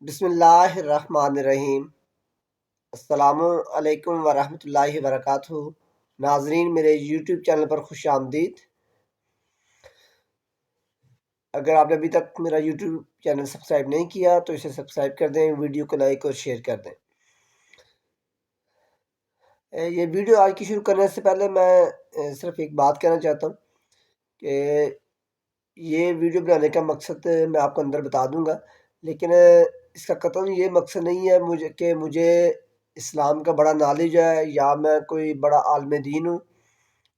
بسم اللہ الرحمن الرحیم۔ السلام علیکم ورحمۃ اللہ وبرکاتہ۔ ناظرین، میرے یوٹیوب چینل پر خوش آمدید۔ اگر آپ نے ابھی تک میرا یوٹیوب چینل سبسکرائب نہیں کیا تو اسے سبسکرائب کر دیں، ویڈیو کو لائک اور شیئر کر دیں۔ یہ ویڈیو آج کی شروع کرنے سے پہلے میں صرف ایک بات کہنا چاہتا ہوں کہ یہ ویڈیو بنانے کا مقصد میں آپ کو اندر بتا دوں گا، لیکن اس کا قطعاً یہ مقصد نہیں ہے کہ مجھے اسلام کا بڑا نالج ہے یا میں کوئی بڑا عالم دین ہوں۔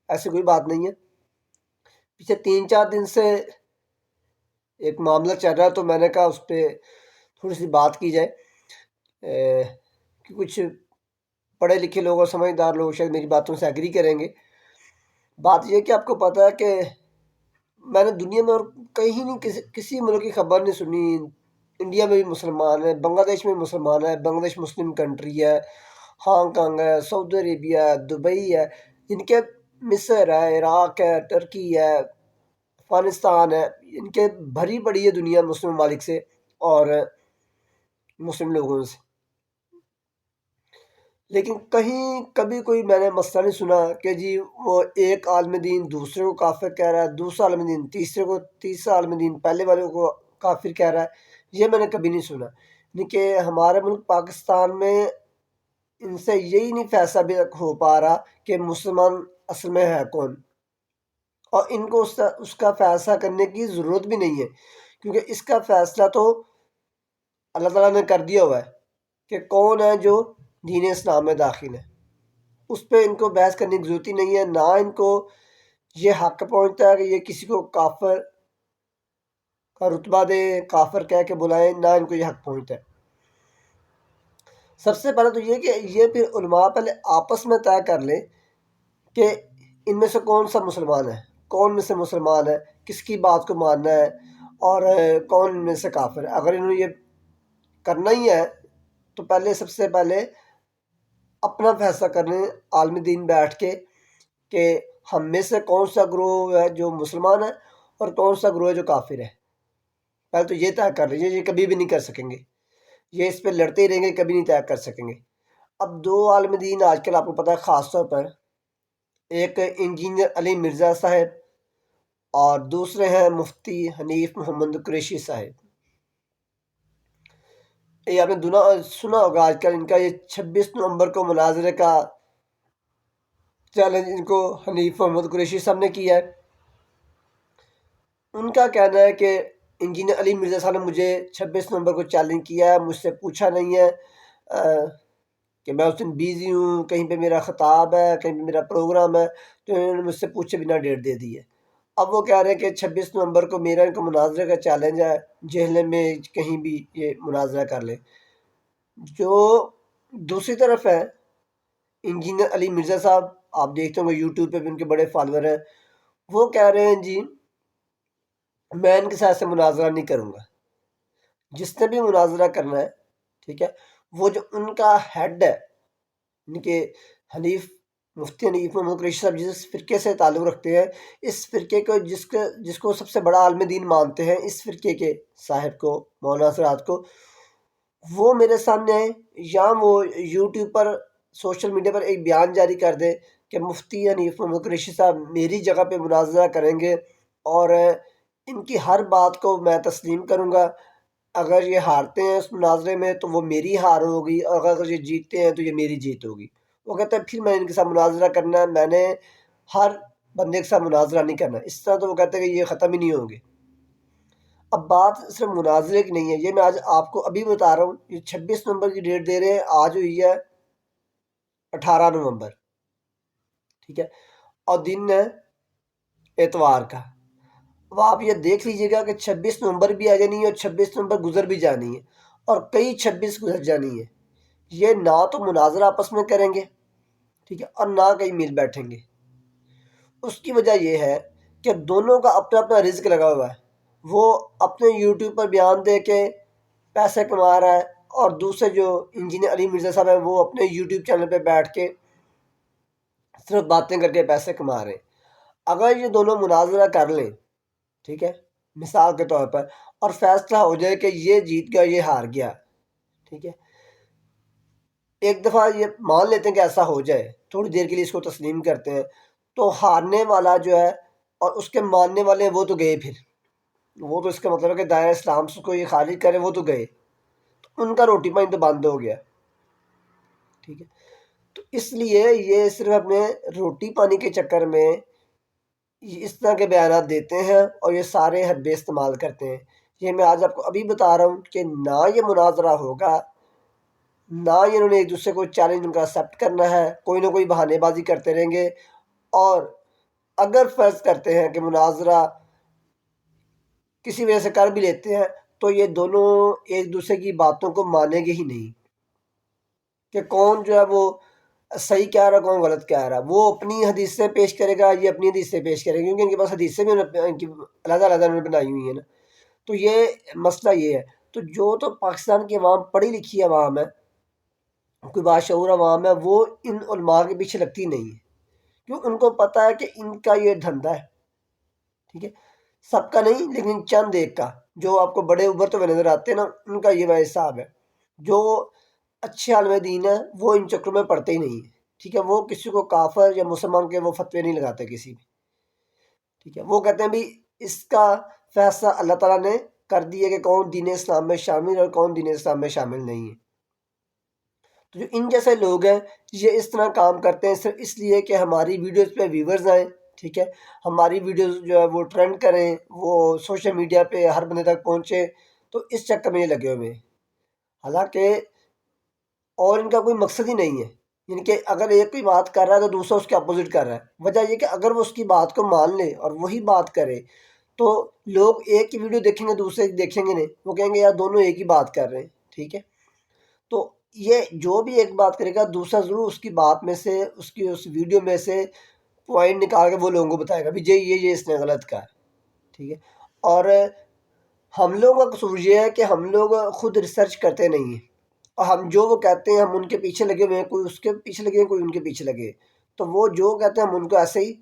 ایسی کوئی بات نہیں ہے۔ پچھلے 3-4 دن سے ایک معاملہ چل رہا ہے تو میں نے کہا اس پہ تھوڑی سی بات کی جائے، کہ کچھ پڑھے لکھے لوگ اور سمجھدار لوگ شاید میری باتوں سے ایگری کریں گے۔ بات یہ کہ آپ کو پتہ ہے کہ میں نے دنیا میں اور کہیں نہیں کسی ملک کی خبر نہیں سنی۔ انڈیا میں بھی مسلمان ہیں، بنگلہ دیش میں بھی مسلمان ہیں، بنگلہ دیش مسلم کنٹری ہے، ہانگ کانگ ہے، سعودی عربیہ ہے، دبئی ہے، ان کے مصر ہے، عراق ہے، ترکی ہے، افغانستان ہے، ان کے بھری پڑی ہے دنیا مسلم ممالک سے اور مسلم لوگوں سے، لیکن کہیں کبھی کوئی میں نے مسئلہ نہیں سنا کہ جی وہ ایک عالم دین دوسرے کو کافر کہہ رہا ہے، دوسرا عالم دین تیسرا عالم دین پہلے والے کو کافر کہہ رہا ہے۔ یہ میں نے کبھی نہیں سنا، یعنی کہ ہمارے ملک پاکستان میں ان سے یہی نہیں فیصلہ بھی ہو پا رہا کہ مسلمان اصل میں ہے کون، اور ان کو اس کا فیصلہ کرنے کی ضرورت بھی نہیں ہے، کیونکہ اس کا فیصلہ تو اللہ تعالیٰ نے کر دیا ہوا ہے کہ کون ہے جو دین اسلام میں داخل ہے۔ اس پہ ان کو بحث کرنے کی ضرورت ہی نہیں ہے، نہ ان کو یہ حق پہنچتا ہے کہ یہ کسی کو کافر کا رتبہ دیں، کافر کہہ کے بلائیں، نہ ان کو یہ حق پہنچتا ہے۔ سب سے پہلے تو یہ کہ یہ پھر علماء پہلے آپس میں طے کر لیں کہ ان میں سے کون سا مسلمان ہے، کون میں سے مسلمان ہے، کس کی بات کو ماننا ہے، اور کون ان میں سے کافر ہے۔ اگر انہوں نے یہ کرنا ہی ہے تو پہلے سب سے پہلے اپنا فیصلہ کرنے عالم دین بیٹھ کے کہ ہم میں سے کون سا گروہ ہے جو مسلمان ہے اور کون سا گروہ ہے جو کافر ہے۔ پہلے تو یہ طے کر لیجیے، یہ کبھی بھی نہیں کر سکیں گے، یہ اس پہ لڑتے ہی رہیں گے، کبھی نہیں طے کر سکیں گے۔ اب دو عالم دین آج کل آپ کو پتہ ہے، خاص طور پر ایک انجینئر علی مرزا صاحب اور دوسرے ہیں مفتی حنیف محمد قریشی صاحب۔ یہ آپ نے سنا ہوگا آج کل ان کا یہ 26 نومبر کو مناظرے کا چیلنج ان کو حنیف محمد قریشی صاحب نے کیا ہے۔ ان کا کہنا ہے کہ انجینئر علی مرزا صاحب نے مجھے 26 نومبر کو چیلنج کیا ہے، مجھ سے پوچھا نہیں ہے کہ میں اس دن بیزی ہوں، کہیں پہ میرا خطاب ہے، کہیں پہ میرا پروگرام ہے، تو انہوں نے مجھ سے پوچھے بنا ڈیٹ دے دی ہے۔ اب وہ کہہ رہے ہیں کہ 26 نومبر کو میرا ان کو مناظرے کا چیلنج ہے، جہلم میں کہیں بھی یہ مناظرہ کر لیں۔ جو دوسری طرف ہے انجینئر علی مرزا صاحب، آپ دیکھتے ہوں گے یوٹیوب پہ بھی ان کے بڑے فالوور ہیں، وہ کہہ رہے ہیں جی میں ان کے ساتھ سے مناظرہ نہیں کروں گا، جس نے بھی مناظرہ کرنا ہے، ٹھیک ہے، وہ جو ان کا ہیڈ ہے، یعنی کہ مفتی حنیف محمد قریشی صاحب جس فرقے سے تعلق رکھتے ہیں، اس فرقے کو جس کو سب سے بڑا عالم دین مانتے ہیں، اس فرقے کے صاحب کو، مولانا حضرات کو، وہ میرے سامنے آئیں یا وہ یوٹیوب پر سوشل میڈیا پر ایک بیان جاری کر دے کہ مفتی حنیف محمد قریشی صاحب میری جگہ پہ مناظرہ کریں گے اور ان کی ہر بات کو میں تسلیم کروں گا۔ اگر یہ ہارتے ہیں اس مناظرے میں تو وہ میری ہار ہوگی، اور اگر یہ جیتتے ہیں تو یہ میری جیت ہوگی۔ وہ کہتے ہیں پھر میں ان کے ساتھ مناظرہ کرنا ہے، میں نے ہر بندے کے ساتھ مناظرہ نہیں کرنا۔ اس طرح تو وہ کہتے ہیں کہ یہ ختم ہی نہیں ہوں گے۔ اب بات صرف مناظرے کی نہیں ہے، یہ میں آج آپ کو ابھی بتا رہا ہوں، یہ 26 نومبر کی ڈیٹ دے رہے ہیں، آج ہوئی ہے 18 نومبر، ٹھیک ہے، اور دن ہے اتوار کا۔ اب آپ یہ دیکھ لیجئے گا کہ 26 نومبر بھی آ جانی ہے اور 26 نومبر گزر بھی جانی ہے، اور کئی 26 گزر جانی ہے۔ یہ نہ تو مناظرہ آپس میں کریں گے، ٹھیک ہے، اور نہ کہیں مل بیٹھیں گے۔ اس کی وجہ یہ ہے کہ دونوں کا اپنا اپنا رزق لگا ہوا ہے۔ وہ اپنے یوٹیوب پر بیان دے کے پیسے کما رہا ہے، اور دوسرے جو انجینئر علی مرزا صاحب ہیں وہ اپنے یوٹیوب چینل پہ بیٹھ کے صرف باتیں کر کے پیسے کما رہے ہیں۔ اگر یہ دونوں مناظرہ کر لیں، ٹھیک ہے، مثال کے طور پر، اور فیصلہ ہو جائے کہ یہ جیت گیا یہ ہار گیا، ٹھیک ہے، ایک دفعہ یہ مان لیتے ہیں کہ ایسا ہو جائے، تھوڑی دیر کے لیے اس کو تسلیم کرتے ہیں، تو ہارنے والا جو ہے اور اس کے ماننے والے ہیں وہ تو گئے، پھر وہ تو اس کا مطلب ہے کہ دائرہ اسلام سے کوئی خارج کرے وہ تو گئے، تو ان کا روٹی پانی تو بند ہو گیا. ٹھیک ہے، تو اس لیے یہ صرف اپنے روٹی پانی کے چکر میں اس طرح کے بیانات دیتے ہیں اور یہ سارے حربے استعمال کرتے ہیں. یہ میں آج آپ کو ابھی بتا رہا ہوں کہ نہ یہ مناظرہ ہوگا، نہ یہ انہوں نے ایک دوسرے کو چیلنج ان کا ایکسیپٹ کرنا ہے، کوئی نہ کوئی بہانے بازی کرتے رہیں گے. اور اگر فرض کرتے ہیں کہ مناظرہ کسی وجہ سے کر بھی لیتے ہیں تو یہ دونوں ایک دوسرے کی باتوں کو مانیں گے ہی نہیں کہ کون جو ہے وہ صحیح کہہ رہا ہے کون غلط کہہ رہا ہے. وہ اپنی حدیثیں پیش کرے گا، یہ اپنی حدیثیں پیش کرے گا، کیونکہ ان کے پاس حدیثیں بھی ان کی علیحدہ علیحدہ انہوں نے بنائی ہوئی ہیں نا. تو یہ مسئلہ یہ ہے. تو جو تو پاکستان کی عوام پڑھی لکھی عوام ہے، کوئی باشعور عوام ہے، وہ ان علماء کے پیچھے لگتی نہیں ہے، کیوں ان کو پتہ ہے کہ ان کا یہ دھندا ہے. ٹھیک ہے، سب کا نہیں لیکن چند ایک کا، جو آپ کو بڑے ابھرتے ہوئے نظر آتے ہیں نا، ان کا یہ وہ حساب ہے. جو اچھے عالم دین ہیں وہ ان چکروں میں پڑتے ہی نہیں ہیں. ٹھیک ہے، وہ کسی کو کافر یا مسلمان کے وہ فتوے نہیں لگاتے کسی بھی. ٹھیک ہے، وہ کہتے ہیں بھی اس کا فیصلہ اللہ تعالیٰ نے کر دیا کہ کون دین اسلام میں شامل اور کون دین اسلام میں شامل نہیں ہے. تو جو ان جیسے لوگ ہیں یہ اس طرح کام کرتے ہیں صرف اس لیے کہ ہماری ویڈیوز پہ ویورز آئیں. ٹھیک ہے، ہماری ویڈیوز جو ہے وہ ٹرینڈ کریں، وہ سوشل میڈیا پہ ہر بندے تک پہنچے، تو اس چکر میں یہ لگے ہوئے ہیں. حالانکہ اور ان کا کوئی مقصد ہی نہیں ہے، یعنی کہ اگر ایک کوئی بات کر رہا ہے تو دوسرا اس کے اپوزٹ کر رہا ہے. وجہ یہ کہ اگر وہ اس کی بات کو مان لے اور وہی بات کرے تو لوگ ایک ہی ویڈیو دیکھیں گے، دوسرے کی دیکھیں گے نہیں، وہ کہیں گے یار دونوں ایک ہی بات کر رہے ہیں. ٹھیک ہے، تو یہ جو بھی ایک بات کرے گا دوسرا ضرور اس کی بات میں سے اس کی اس ویڈیو میں سے پوائنٹ نکال کے وہ لوگوں کو بتائے گا بھی یہ اس نے غلط کہا ہے. ٹھیک ہے، اور ہم لوگوں کا قصور یہ ہے کہ ہم لوگ خود ریسرچ کرتے نہیں ہیں، اور ہم جو وہ کہتے ہیں ہم ان کے پیچھے لگے ہوئے ہیں، کوئی اس کے پیچھے لگے ہیں کوئی ان کے پیچھے لگے، تو وہ جو کہتے ہیں ہم ان کو ایسے ہی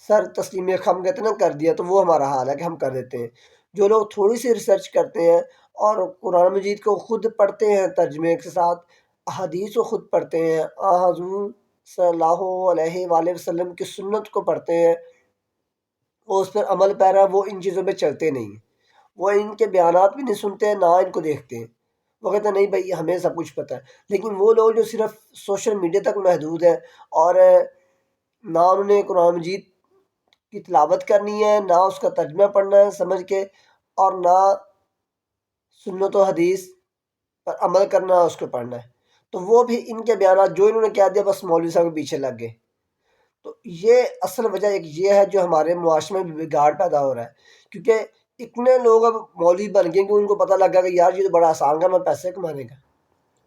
سر تسلیم خم کہتے ہیں نا کر دیا، تو وہ ہمارا حال ہے کہ ہم کر دیتے ہیں. جو لوگ تھوڑی سی ریسرچ کرتے ہیں اور قرآن مجید کو خود پڑھتے ہیں ترجمے کے ساتھ، احادیث کو خود پڑھتے ہیں، حضور صلی اللہ علیہ وآلہ وسلم کی سنت کو پڑھتے ہیں، وہ اس پر عمل پیرا، وہ ان چیزوں پہ چلتے نہیں ہیں، وہ ان کے بیانات بھی نہیں سنتے ہیں نہ ان کو دیکھتے ہیں. وہ کہتے ہیں نہیں بھائی ہمیں سب کچھ پتہ ہے. لیکن وہ لوگ جو صرف سوشل میڈیا تک محدود ہیں اور نہ انہوں نے قرآن مجید کی تلاوت کرنی ہے، نہ اس کا ترجمہ پڑھنا ہے سمجھ کے، اور نہ سنت و حدیث پر عمل کرنا ہے اس کو پڑھنا ہے، تو وہ بھی ان کے بیانات جو انہوں نے کہہ دیا بس مولوی صاحب کے پیچھے لگ گئے. تو یہ اصل وجہ ایک یہ ہے جو ہمارے معاشرے میں بگاڑ پیدا ہو رہا ہے، کیونکہ اتنے لوگ اب مولوی بن گئے کہ ان کو پتہ لگا کہ یار یہ تو بڑا آسان کام ہے پیسے کمانے کا.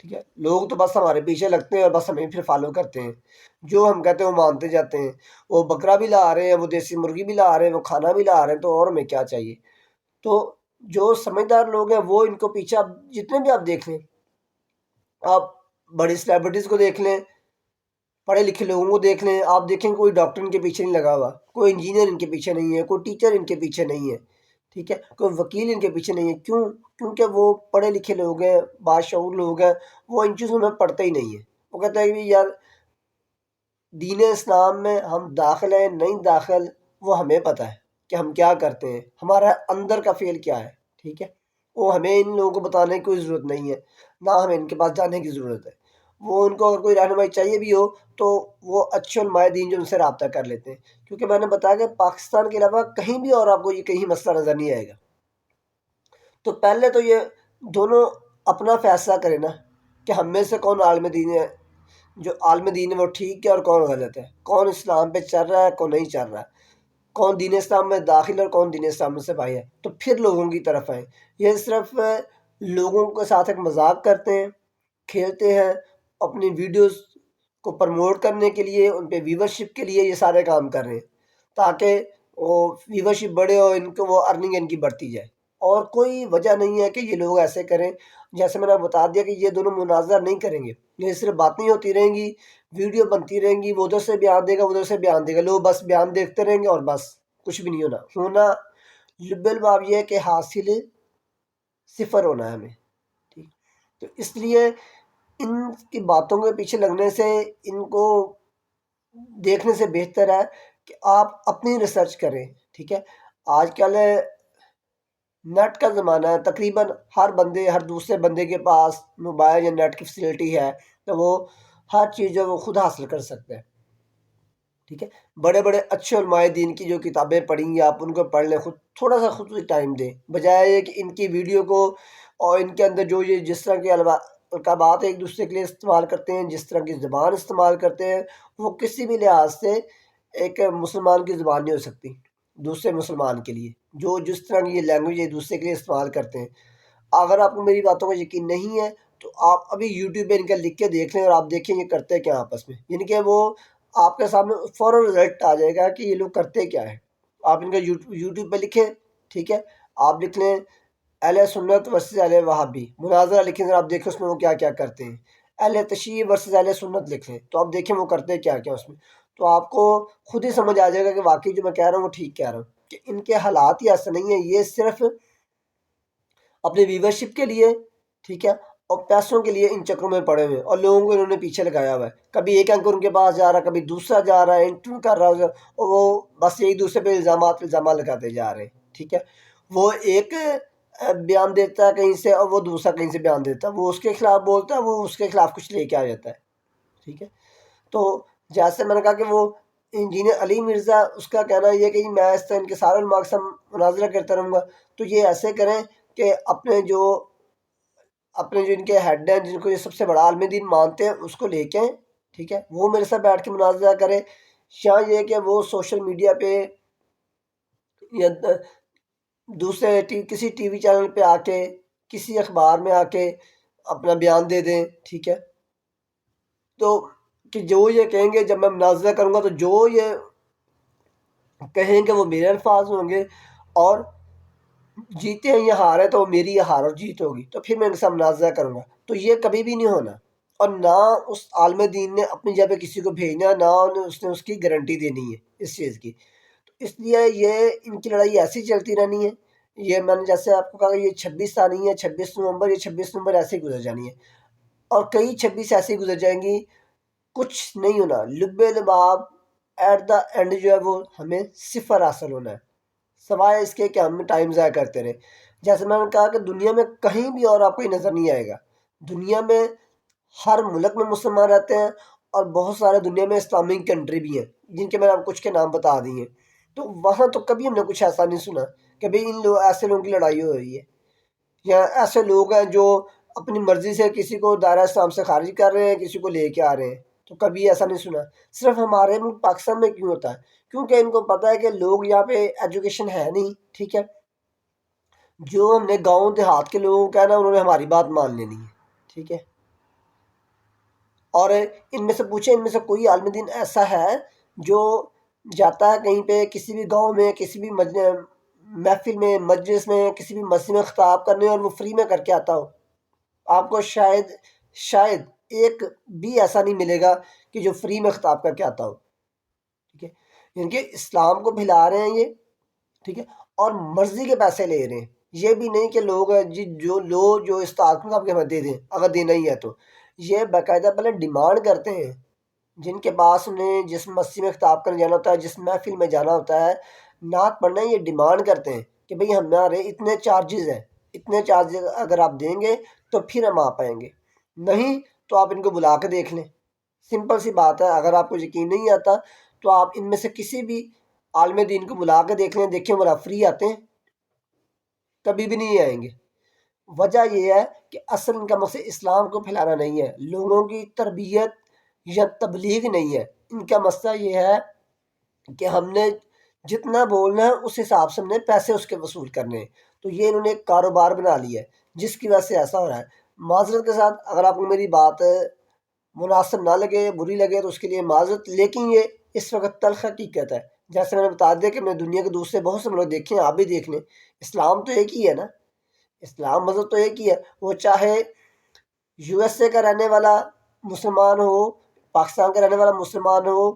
ٹھیک ہے، لوگ تو بس ہمارے پیچھے لگتے ہیں اور بس ہمیں پھر فالو کرتے ہیں، جو ہم کہتے ہیں وہ مانتے جاتے ہیں. وہ بکرا بھی لا رہے ہیں، وہ دیسی مرغی بھی لا رہے ہیں، وہ کھانا بھی لا رہے ہیں، تو اور ہمیں کیا چاہیے. تو جو سمجھدار لوگ ہیں وہ ان کو پیچھے، آپ جتنے بھی آپ دیکھ لیں، آپ بڑی سلیبریٹیز کو دیکھ لیں، پڑھے لکھے لوگوں کو دیکھ لیں، آپ دیکھیں کوئی ڈاکٹر ان کے پیچھے نہیں لگا ہوا، کوئی انجینئر ان کے پیچھے نہیں ہے، کوئی ٹیچر ان کے پیچھے نہیں ہے. ٹھیک ہے، کوئی وکیل ان کے پیچھے نہیں ہے. کیوں؟ کیونکہ وہ پڑھے لکھے لوگ ہیں، باشعور لوگ ہیں، وہ ان چیزوں میں پڑھتے ہی نہیں ہیں. وہ کہتے ہیں کہ یار دین اسلام میں ہم داخل ہیں نہیں داخل وہ ہمیں پتہ ہے کہ ہم کیا کرتے ہیں، ہمارا اندر کا فعل کیا ہے. ٹھیک ہے، وہ ہمیں ان لوگوں کو بتانے کی کوئی ضرورت نہیں ہے، نہ ہمیں ان کے پاس جانے کی ضرورت ہے. وہ ان کو اگر کوئی رہنمائی چاہیے بھی ہو تو وہ اچھے علماء دین جو ان سے رابطہ کر لیتے ہیں، کیونکہ میں نے بتایا کہ پاکستان کے علاوہ کہیں بھی اور آپ کو یہ کہیں مسئلہ نظر نہیں آئے گا. تو پہلے تو یہ دونوں اپنا فیصلہ کریں نا کہ ہم میں سے کون عالم دین ہے، جو عالم دین ہے وہ ٹھیک ہے اور کون غلط ہے، کون اسلام پہ چل رہا ہے کون نہیں چل رہا ہے، کون دین اسلام میں داخل ہے اور کون دین اسلام سے باہر ہے. تو پھر لوگوں کی طرف آئیں. یہ صرف لوگوں کے ساتھ ایک مذاق کرتے ہیں، کھیلتے ہیں، اپنی ویڈیوز کو پروموٹ کرنے کے لیے، ان پہ ویورشپ کے لیے یہ سارے کام کر رہے ہیں تاکہ وہ ویورشپ بڑھے اور ان کو وہ ارننگ ان کی بڑھتی جائے. اور کوئی وجہ نہیں ہے کہ یہ لوگ ایسے کریں. جیسے میں نے بتا دیا کہ یہ دونوں مناظرہ نہیں کریں گے، یہ صرف باتیں ہوتی رہیں گی، ویڈیو بنتی رہیں گی، وہ ادھر سے بیان دے گا ادھر سے بیان دے گا، لوگ بس بیان دیکھتے رہیں گے اور بس کچھ بھی نہیں ہونا لب الباب یہ ہے کہ حاصل صفر ہونا ہے ہمیں. ٹھیک، تو اس لیے ان کی باتوں کے پیچھے لگنے سے، ان کو دیکھنے سے بہتر ہے کہ آپ اپنی ریسرچ کریں. ٹھیک ہے، آج کل نیٹ کا زمانہ ہے، تقریباً ہر دوسرے بندے کے پاس موبائل یا نیٹ کی فیسلٹی ہے، تو وہ ہر چیز جو وہ خود حاصل کر سکتے ہیں. ٹھیک ہے، بڑے بڑے اچھے علماء دین کی جو کتابیں پڑھیں گے آپ ان کو پڑھ لیں، تھوڑا سا خود ٹائم دیں، بجائے یہ کہ ان کی ویڈیو کو اور ان کے اندر جو یہ جس طرح کے القابات ایک دوسرے کے لیے استعمال کرتے ہیں، جس طرح کی زبان استعمال کرتے ہیں، وہ کسی بھی لحاظ سے ایک مسلمان کی زبان نہیں ہو سکتی دوسرے مسلمان کے لیے. جو جس طرح کی یہ لینگویج ایک دوسرے کے لیے استعمال کرتے ہیں، اگر آپ کو میری باتوں کا یقین نہیں ہے تو آپ ابھی یوٹیوب پہ ان کا لکھ کے دیکھ لیں اور آپ دیکھیں یہ کرتے کیا آپس میں. یعنی کہ وہ آپ کے سامنے فوراً رزلٹ آ جائے گا کہ یہ لوگ کرتے کیا ہے. آپ ان کا یوٹیوب پہ لکھیں. ٹھیک ہے، آپ لکھ لیں اہل سنت ورسز اہل وہابی، مناظرہ لکھیں، آپ دیکھیں اس میں وہ کیا کیا کرتے ہیں. اہل تشیع ورسز اہل سنت لکھ لیں تو آپ دیکھیں وہ کرتے کیا کیا اس میں. تو آپ کو خود ہی سمجھ آ جائے گا کہ واقعی جو میں کہہ رہا ہوں وہ ٹھیک کہہ رہا ہوں، کہ ان کے حالات ہی ایسے نہیں ہیں. یہ صرف اپنے ویورشپ کے لیے، ٹھیک ہے، اور پیسوں کے لیے ان چکروں میں پڑے ہوئے ہیں، اور لوگوں کو انہوں نے پیچھے لگایا ہوا ہے. کبھی ایک اینکر ان کے پاس جا رہا ہے، کبھی دوسرا جا رہا ہے، انٹرویو کر رہا ہے، اور وہ بس ایک دوسرے پہ الزامات لگاتے جا رہے ہیں. ٹھیک ہے، وہ ایک بیان دیتا ہے کہیں سے اور وہ دوسرا کہیں سے بیان دیتا ہے، وہ اس کے خلاف بولتا ہے، وہ اس کے خلاف کچھ لے کے آ جاتا ہے. ٹھیک ہے، تو جیسے میں نے کہا کہ وہ انجینئر علی مرزا، اس کا کہنا یہ ہے کہ میں اس طرح ان کے سارے علماء کے ساتھ مناظرہ کرتا رہوں گا. تو یہ ایسے کریں کہ اپنے جو ان کے ہیڈ ہیں، جن کو یہ سب سے بڑا عالم دین مانتے ہیں، اس کو لے کے آئیں. ٹھیک ہے، وہ میرے ساتھ بیٹھ کے مناظرہ کرے. یا یہ کہ وہ سوشل میڈیا پہ یا دوسرے کسی ٹی وی چینل پہ آ کے، کسی اخبار میں آ کے اپنا بیان دے دیں. ٹھیک ہے، تو کہ جو یہ کہیں گے جب میں مناظرہ کروں گا تو جو یہ کہیں گے وہ میرے الفاظ ہوں گے، اور جیتے ہیں یا ہار ہے تو وہ میری ہار اور جیت ہوگی، تو پھر میں ان کے ساتھ مناظرہ کروں گا. تو یہ کبھی بھی نہیں ہونا، اور نہ اس عالم دین نے اپنی جگہ کسی کو بھیجنا، نہ اس نے اس کی گارنٹی دینی ہے اس چیز کی. تو اس لیے یہ ان کی لڑائی ایسی چلتی رہنی ہے. یہ میں نے جیسے آپ کو کہا کہ یہ 26 آنی ہے، 26 نومبر، یہ 26 نومبر ایسے ہی گزر جانی ہے، اور کئی 26 ایسے ہی گزر جائیں گی. کچھ نہیں ہونا، لب لباب ایٹ دا اینڈ جو ہے وہ ہمیں صفر حاصل ہونا ہے، سوائے اس کے کہ ہم ٹائم ضائع کرتے رہے. جیسے میں نے کہا کہ دنیا میں کہیں بھی اور آپ کو یہ نظر نہیں آئے گا. دنیا میں ہر ملک میں مسلمان رہتے ہیں، اور بہت سارے دنیا میں اسلامک کنٹری بھی ہیں جن کے میں نے آپ کچھ کے نام بتا دیے. تو وہاں تو کبھی ہم نے کچھ ایسا نہیں سنا کہ بھئی ان ایسے لوگوں کی لڑائی ہو رہی ہے، یا ایسے لوگ ہیں جو اپنی مرضی سے کسی کو دائرہ اسلام سے خارج کر رہے ہیں، کسی کو لے کے آ رہے ہیں. تو کبھی ایسا نہیں سنا. صرف ہمارے ملک پاکستان میں کیوں ہوتا ہے؟ کیونکہ ان کو پتہ ہے کہ لوگ یہاں پہ ایجوکیشن ہے نہیں. ٹھیک ہے، جو ہم نے گاؤں دیہات کے لوگوں کا کہنا، انہوں نے ہماری بات مان لینی ہے. ٹھیک ہے، اور ان میں سے پوچھیں، ان میں سے کوئی عالم دین ایسا ہے جو جاتا ہے کہیں پہ کسی بھی گاؤں میں، کسی بھی محفل میں، مجلس میں، کسی بھی مسجد میں خطاب کرنے، اور وہ فری میں کر کے آتا ہو؟ آپ کو شاید ایک بھی ایسا نہیں ملے گا کہ جو فری میں خطاب کر کے آتا ہو. ٹھیک ہے، یعنی کہ اسلام کو بھلا رہے ہیں یہ. ٹھیک ہے، اور مرضی کے پیسے لے رہے ہیں. یہ بھی نہیں کہ لوگ جو استاد کو صاحب کے ہمیں دے دیں اگر دینا ہی ہے تو. یہ باقاعدہ پہلے ڈیمانڈ کرتے ہیں، جن کے پاس انہیں جس مسجد میں خطاب کرنے جانا ہوتا ہے، جس محفل میں جانا ہوتا ہے، نعت پڑھنا ہے، یہ ڈیمانڈ کرتے ہیں کہ بھئی ہمارے اتنے چارجز ہیں، اتنے چارجز اگر آپ دیں گے تو پھر ہم آ پائیں گے، نہیں تو آپ ان کو بلا کے دیکھ لیں. سمپل سی بات ہے. اگر آپ کو یقین نہیں آتا تو آپ ان میں سے کسی بھی عالم دین کو بلا کے دیکھ لیں، دیکھیں وہ فری آتے ہیں؟ کبھی بھی نہیں آئیں گے. وجہ یہ ہے کہ اصل ان کا مقصد اسلام کو پھیلانا نہیں ہے، لوگوں کی تربیت یا تبلیغ نہیں ہے. ان کا مسئلہ یہ ہے کہ ہم نے جتنا بولنا ہے اس حساب سے ہم نے پیسے اس کے وصول کرنے ہیں. تو یہ انہوں نے ایک کاروبار بنا لیا ہے، جس کی وجہ سے ایسا ہو رہا ہے. معذرت کے ساتھ اگر آپ کو میری بات مناسب نہ لگے، بری لگے، تو اس کے لیے معذرت، لیکن یہ اس وقت تلخ حقیقت ہے. جیسے میں نے بتا دیا کہ میں دنیا کے دوسرے بہت سے لوگ دیکھیں، آپ بھی دیکھ لیں، اسلام تو ایک ہی ہے نا. اسلام مذہب تو ایک ہی ہے. وہ چاہے یو ایس اے کا رہنے والا مسلمان ہو، پاکستان کا رہنے والا مسلمان ہو،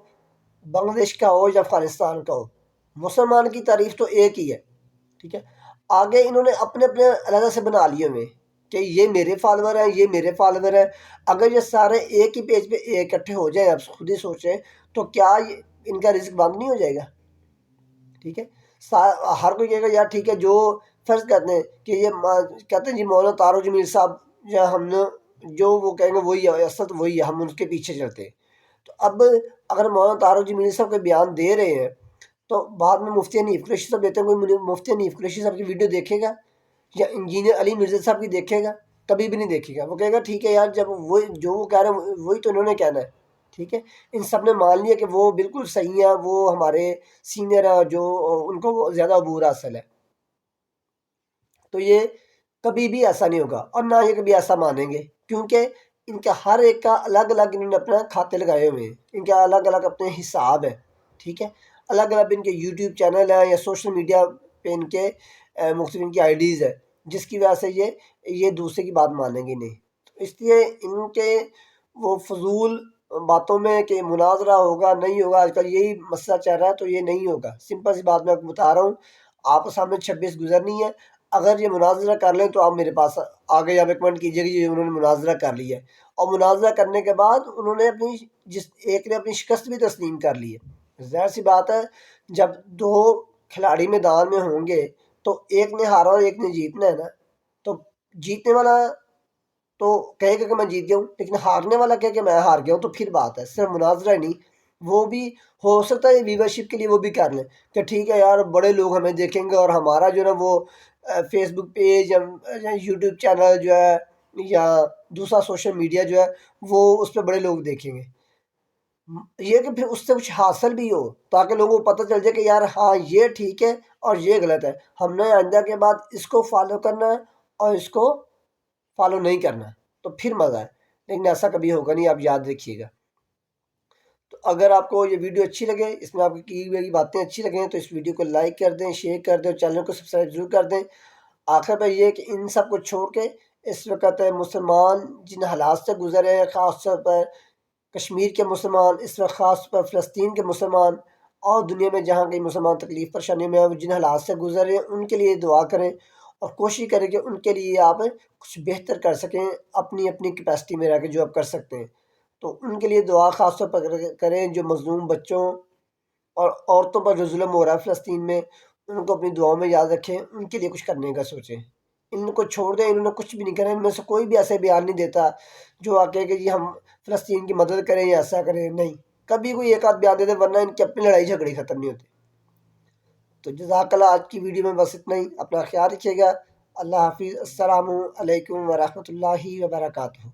بنگلہ دیش کا ہو یا افغانستان کا ہو، مسلمان کی تعریف تو ایک ہی ہے. ٹھیک ہے، آگے انہوں نے اپنے اپنے علیحدہ سے بنا لیے ہوئے. کہ یہ میرے فالور ہیں، یہ میرے فالور ہیں۔ اگر یہ سارے ایک ہی پیج پہ اکٹھے ہو جائیں، آپ خود ہی سوچیں تو کیا ان کا رزق بند نہیں ہو جائے گا؟ ٹھیک ہے، ہر کوئی کہے گا یار ٹھیک ہے، جو فرض کرتے ہیں کہ یہ کہتے ہیں جی مولانا طارق جمیل صاحب، یا ہم نے جو وہ کہیں گے وہی ہے، اصل وہی ہے، ہم ان کے پیچھے چلتے ہیں۔ تو اب اگر مولانا طارق جمیل صاحب کے بیان دے رہے ہیں تو بعد میں مفتی حنیف قریشی صاحب دیتے ہیں، کوئی مفتی حنیف قریشی صاحب کی ویڈیو دیکھے گا یا انجینئر علی مرزا صاحب کی دیکھے گا؟ کبھی بھی نہیں دیکھے گا۔ وہ کہے گا ٹھیک ہے یار، جب وہ جو وہ کہہ رہے ہیں وہی تو انہوں نے کہنا ہے۔ ٹھیک ہے، ان سب نے مان لیا کہ وہ بالکل صحیح ہیں، وہ ہمارے سینئر ہیں، جو ان کو وہ زیادہ عبور حاصل ہے۔ تو یہ کبھی بھی ایسا نہیں ہوگا، اور نہ یہ کبھی ایسا مانیں گے، کیونکہ ان کا ہر ایک کا الگ الگ انہوں نے اپنا کھاتے لگائے ہوئے ہیں، ان کا الگ الگ اپنے حساب ہے۔ ٹھیک ہے، الگ الگ ان کے یوٹیوب چینل ہیں یا سوشل میڈیا پہ ان کے مختلف ان کی آئی ڈیز ہے، جس کی وجہ سے یہ دوسرے کی بات مانیں گے نہیں۔ تو اس لیے ان کے وہ فضول باتوں میں کہ مناظرہ ہوگا نہیں ہوگا، آج کل یہی مسئلہ چل رہا ہے، تو یہ نہیں ہوگا۔ سمپل سی بات میں آپ کو بتا رہا ہوں، آپ کے سامنے 26 گزرنی ہے۔ اگر یہ مناظرہ کر لیں تو آپ میرے پاس آگے یا کمنٹ کیجیے کہ یہ انہوں نے مناظرہ کر لیا ہے، اور مناظرہ کرنے کے بعد انہوں نے ایک نے اپنی شکست بھی تسلیم کر لی ہے۔ ظاہر سی بات ہے، جب دو کھلاڑی میدان میں ہوں گے تو ایک نے ہارا اور ایک نے جیتنا ہے نا، تو جیتنے والا تو کہے گا کہ میں جیت گیا ہوں، لیکن ہارنے والا کہے کہ میں ہار گیا ہوں، تو پھر بات ہے صرف مناظرہ ہی نہیں، وہ بھی ہو سکتا ہے ویورشپ کے لیے وہ بھی کر لیں کہ ٹھیک ہے یار بڑے لوگ ہمیں دیکھیں گے، اور ہمارا جو ہے نا وہ فیس بک پیج یا یوٹیوب چینل جو ہے یا دوسرا سوشل میڈیا جو ہے وہ اس پہ بڑے لوگ دیکھیں گے۔ یہ کہ پھر اس سے کچھ حاصل بھی ہو، تاکہ لوگوں کو پتہ چل جائے کہ یار ہاں یہ ٹھیک ہے اور یہ غلط ہے، ہم نے آئندہ کے بعد اس کو فالو کرنا ہے اور اس کو فالو نہیں کرنا، تو پھر مزہ ہے۔ لیکن ایسا کبھی ہوگا نہیں، آپ یاد رکھیے گا۔ تو اگر آپ کو یہ ویڈیو اچھی لگے، اس میں آپ کی ہوئی باتیں اچھی لگیں تو اس ویڈیو کو لائک کر دیں، شیئر کر دیں، اور چینل کو سبسکرائب ضرور کر دیں۔ آخر پہ یہ کہ ان سب کو چھوڑ کے اس وقت مسلمان جن حالات سے گزرے ہیں، خاص طور پر کشمیر کے مسلمان، اس وقت خاص طور پر فلسطین کے مسلمان، اور دنیا میں جہاں کئی مسلمان تکلیف پریشانی میں جن حالات سے گزر رہے ہیں، ان کے لیے دعا کریں اور کوشش کریں کہ ان کے لیے آپ کچھ بہتر کر سکیں اپنی اپنی کیپیسٹی میں رہ کے جو آپ کر سکتے ہیں۔ تو ان کے لیے دعا خاص طور پر کریں، جو مظلوم بچوں اور عورتوں پر جو ظلم ہو رہا ہے فلسطین میں، ان کو اپنی دعاؤں میں یاد رکھیں، ان کے لیے کچھ کرنے کا سوچیں۔ ان کو چھوڑ دیں، انہوں نے کچھ بھی نہیں کرنا، ان میں سے کوئی بھی ایسے بیان نہیں دیتا جو آ کے کہ جی ہم فلسطین کی مدد کریں یا ایسا کریں، نہیں، کبھی کوئی ایک آدھ بیان دے دے، ورنہ ان کی اپنی لڑائی جھگڑی ختم نہیں ہوتی۔ تو جزاک اللہ، آج کی ویڈیو میں بس اتنا ہی، اپنا خیال رکھیے گا۔ اللہ حافظ، السلام علیکم ورحمۃ اللہ وبرکاتہ۔